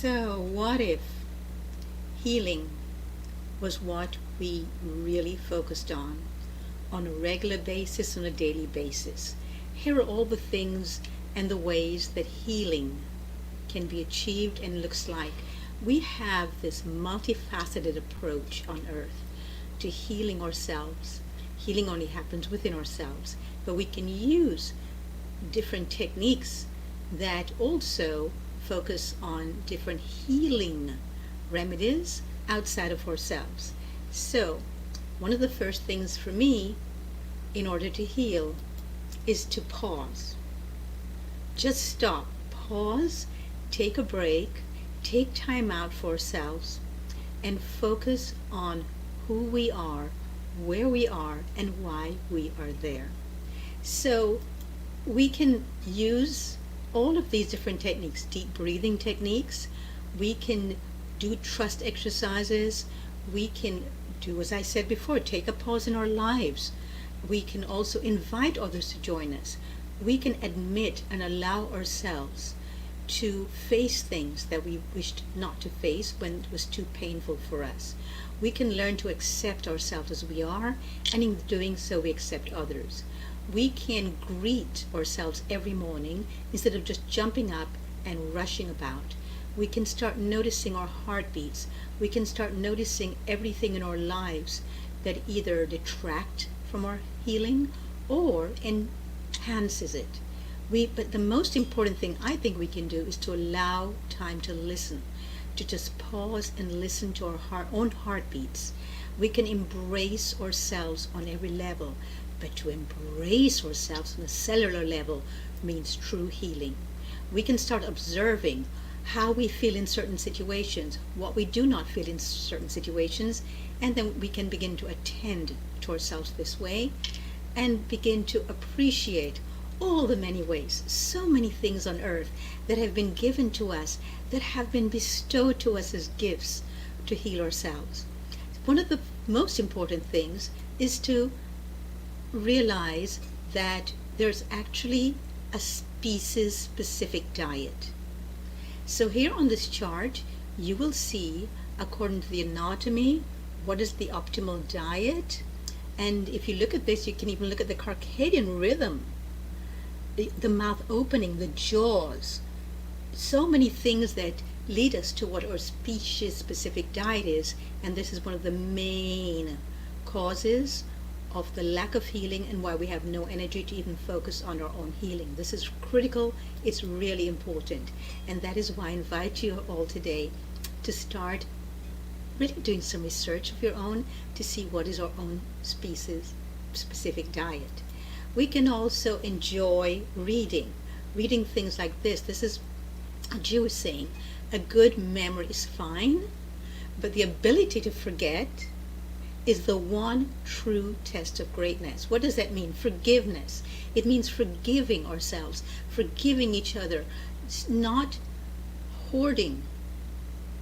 So, what if healing was what we really focused on a regular basis, on a daily basis? Here are all the things and the ways that healing can be achieved and looks like. We have this multifaceted approach on earth to healing ourselves. Healing only happens within ourselves, but we can use different techniques that also focus on different healing remedies outside of ourselves. So, one of the first things for me in order to heal is to pause. Just stop, pause, take a break, take time out for ourselves, and focus on who we are, where we are, and why we are there. So we can use all of these different techniques, deep breathing techniques. We can do trust exercises. We can do, as I said before, take a pause in our lives. We can also invite others to join us. We can admit and allow ourselves to face things that we wished not to face when it was too painful for us. We can learn to accept ourselves as we are, and in doing so we accept others. We can greet ourselves every morning instead of just jumping up and rushing about. We can start noticing our heartbeats. We can start noticing everything in our lives that either detract from our healing or enhances it. But the most important thing I think we can do is to allow time to listen, to just pause and listen to our own heartbeats. We can embrace ourselves on every level, but to embrace ourselves on a cellular level means true healing. We can start observing how we feel in certain situations, what we do not feel in certain situations, and then we can begin to attend to ourselves this way and begin to appreciate all the many ways, so many things on earth that have been given to us, that have been bestowed to us as gifts to heal ourselves. One of the most important things is to realize that there's actually a species-specific diet. So here on this chart, you will see, according to the anatomy, what is the optimal diet. And if you look at this, you can even look at the circadian rhythm, the mouth opening, the jaws, so many things that lead us to what our species-specific diet is. And this is one of the main causes of the lack of healing and why we have no energy to even focus on our own healing. This is critical. It's really important. And that is why I invite you all today to start really doing some research of your own to see what is our own species-specific diet. We can also enjoy reading things like this. This is a Jewish saying, a good memory is fine, but the ability to forget is the one true test of greatness. What does that mean? Forgiveness. It means forgiving ourselves, forgiving each other, not hoarding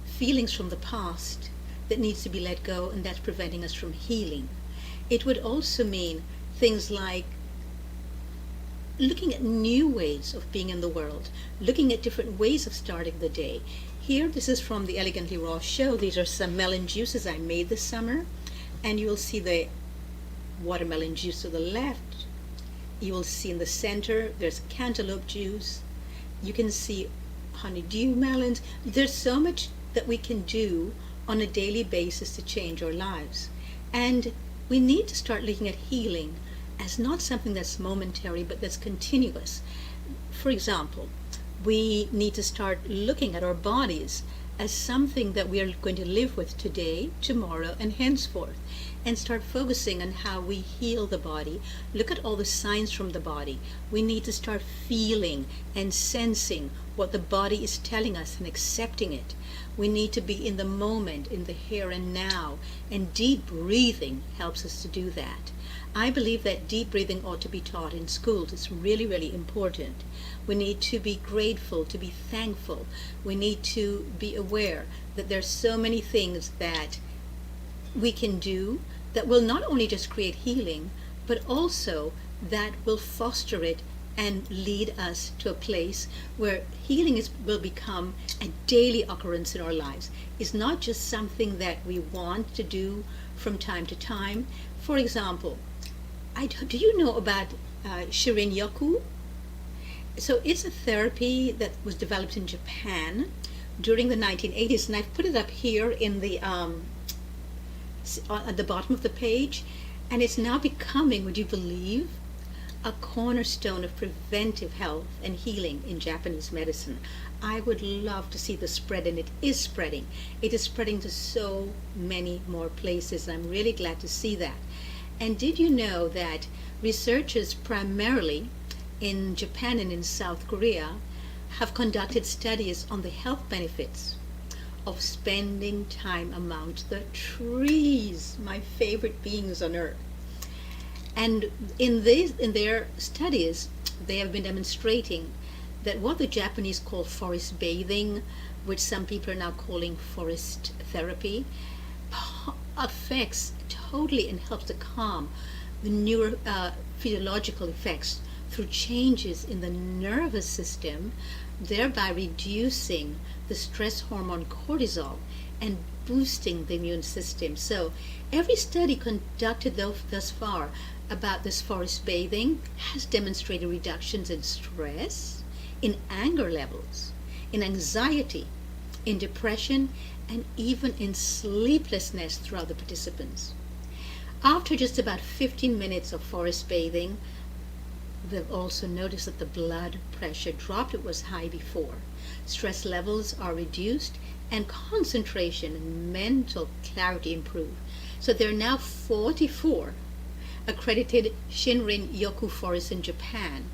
feelings from the past that needs to be let go, and that's preventing us from healing. It would also mean things like looking at new ways of being in the world, looking at different ways of starting the day. Here, this is from the Elegantly Raw show. These are some melon juices I made this summer. And you will see the watermelon juice to the left. You will see in the center, there's cantaloupe juice. You can see honeydew melons. There's so much that we can do on a daily basis to change our lives. And we need to start looking at healing as not something that's momentary, but that's continuous. For example, we need to start looking at our bodies as something that we are going to live with today, tomorrow, and henceforth, and start focusing on how we heal the body. Look at all the signs from the body. We need to start feeling and sensing what the body is telling us and accepting it. We need to be in the moment, in the here and now, and deep breathing helps us to do that. I believe that deep breathing ought to be taught in schools. It's really, really important. We need to be grateful, to be thankful. We need to be aware that there's so many things that we can do that will not only just create healing, but also that will foster it and lead us to a place where healing will become a daily occurrence in our lives. It's not just something that we want to do from time to time. For example, do you know about Shirin Yoku? So it's a therapy that was developed in Japan during the 1980s, and I've put it up here in the at the bottom of the page, and it's now becoming, would you believe, a cornerstone of preventive health and healing in Japanese medicine. I would love to see the spread, and it is spreading. It is spreading to so many more places, and I'm really glad to see that. And did you know that researchers primarily in Japan and in South Korea have conducted studies on the health benefits of spending time amongst the trees, my favorite beings on earth. And in their studies, they have been demonstrating that what the Japanese call forest bathing, which some people are now calling forest therapy, affects totally and helps to calm the neurophysiological effects through changes in the nervous system, thereby reducing the stress hormone cortisol and boosting the immune system. So every study conducted thus far about this forest bathing has demonstrated reductions in stress, in anger levels, in anxiety, in depression, and even in sleeplessness throughout the participants. After just about 15 minutes of forest bathing, they've also noticed that the blood pressure dropped. It was high before. Stress levels are reduced, and concentration and mental clarity improve. So there are now 44 accredited Shinrin Yoku forests in Japan,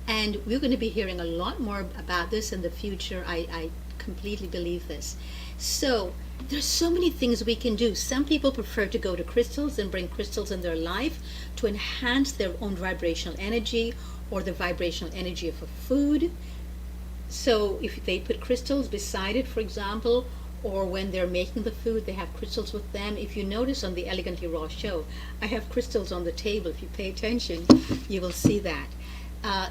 and we're going to be hearing a lot more about this in the future. I completely believe this. So there's so many things we can do. Some people prefer to go to crystals and bring crystals in their life to enhance their own vibrational energy or the vibrational energy of a food. So if they put crystals beside it, for example, or when they're making the food, they have crystals with them. If you notice on the Elegantly Raw show, I have crystals on the table. If you pay attention, you will see that.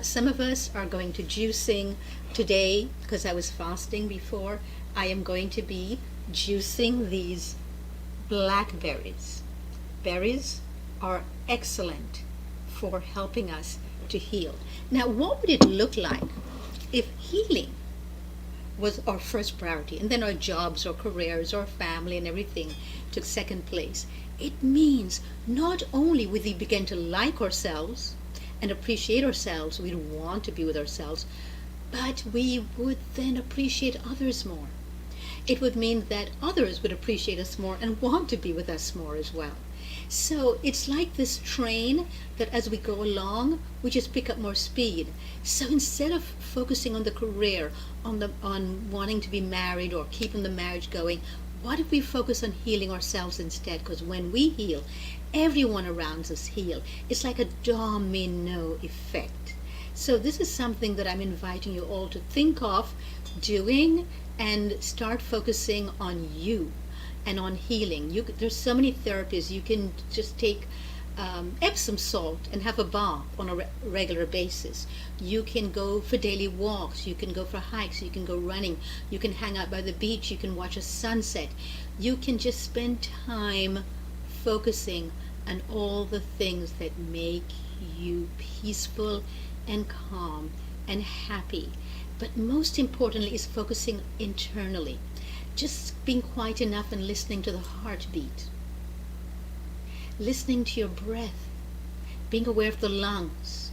Some of us are going to juicing today because I was fasting before. I am going to be juicing these blackberries. Berries are excellent for helping us to heal. Now, what would it look like if healing was our first priority, and then our jobs, our careers, our family, and everything took second place? It means not only would we begin to like ourselves and appreciate ourselves, we'd want to be with ourselves, but we would then appreciate others more. It would mean that others would appreciate us more and want to be with us more as well. So it's like this train that as we go along, we just pick up more speed. So instead of focusing on the career, on wanting to be married or keeping the marriage going, what if we focus on healing ourselves instead? Because when we heal, everyone around us heal. It's like a domino effect. So this is something that I'm inviting you all to think of doing and start focusing on you and on healing. There's so many therapies. You can just take Epsom salt and have a bath on a regular basis. You can go for daily walks. You can go for hikes. You can go running. You can hang out by the beach. You can watch a sunset. You can just spend time focusing on all the things that make you peaceful and calm and happy. But most importantly is focusing internally. Just being quiet enough and listening to the heartbeat. Listening to your breath. Being aware of the lungs.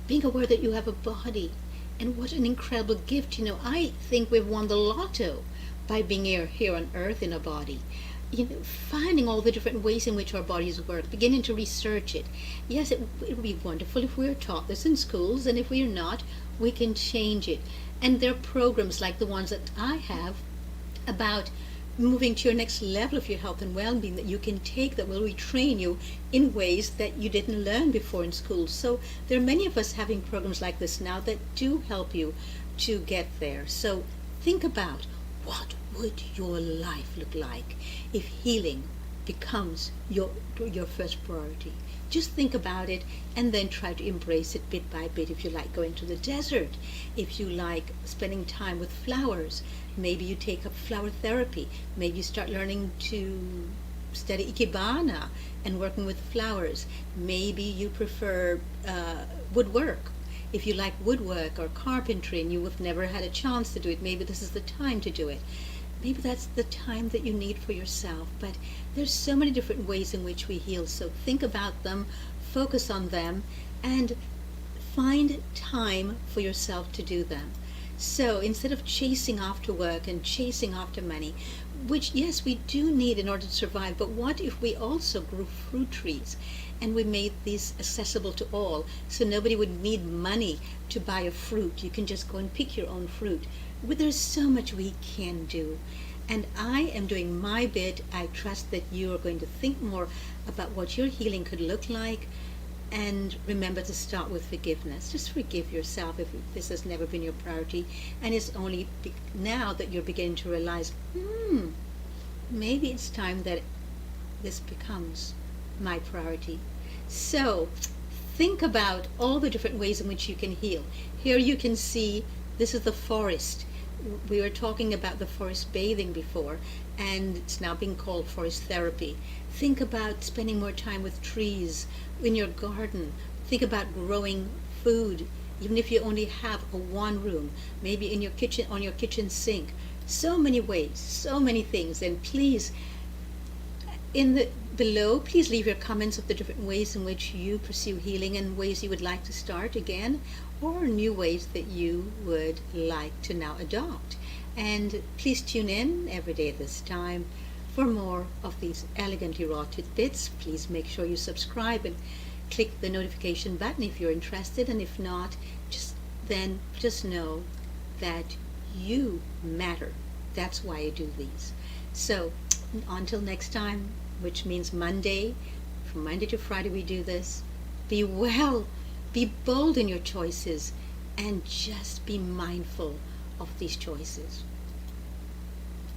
Being aware that you have a body. And what an incredible gift. I think we've won the lotto by being here on earth in a body. Finding all the different ways in which our bodies work, beginning to research it. Yes, it would be wonderful if we were taught this in schools, and if we are not, we can change it. And there are programs like the ones that I have about moving to your next level of your health and well-being that you can take that will retrain you in ways that you didn't learn before in school. So there are many of us having programs like this now that do help you to get there. So think about, what would your life look like if healing becomes your first priority. Just think about it and then try to embrace it bit by bit. If you like going to the desert, if you like spending time with flowers, maybe you take up flower therapy. Maybe you start learning to study ikebana and working with flowers. Maybe you prefer woodwork. If you like woodwork or carpentry and you have never had a chance to do it, maybe this is the time to do it. Maybe that's the time that you need for yourself. But there's so many different ways in which we heal. So think about them, focus on them, and find time for yourself to do them. So instead of chasing after work and chasing after money, which yes, we do need in order to survive, but what if we also grew fruit trees and we made these accessible to all, so nobody would need money to buy a fruit? You can just go and pick your own fruit. But there's so much we can do. And I am doing my bit. I trust that you are going to think more about what your healing could look like. And remember to start with forgiveness. Just forgive yourself if this has never been your priority. And it's only now that you're beginning to realize, maybe it's time that this becomes my priority. So think about all the different ways in which you can heal. Here you can see this is the forest. We were talking about the forest bathing before, and it's now being called forest therapy. Think about spending more time with trees in your garden. Think about growing food, even if you only have a one room, maybe in your kitchen, on your kitchen sink. So many ways, so many things. And please, below, please leave your comments of the different ways in which you pursue healing and ways you would like to start again, or new ways that you would like to now adopt. And please tune in every day at this time for more of these elegantly raw tidbits. Please make sure you subscribe and click the notification button if you're interested, and if not, just know that you matter. That's why I do these. So until next time, which means Monday, from Monday to Friday we do this. Be well, be bold in your choices, and just be mindful of these choices.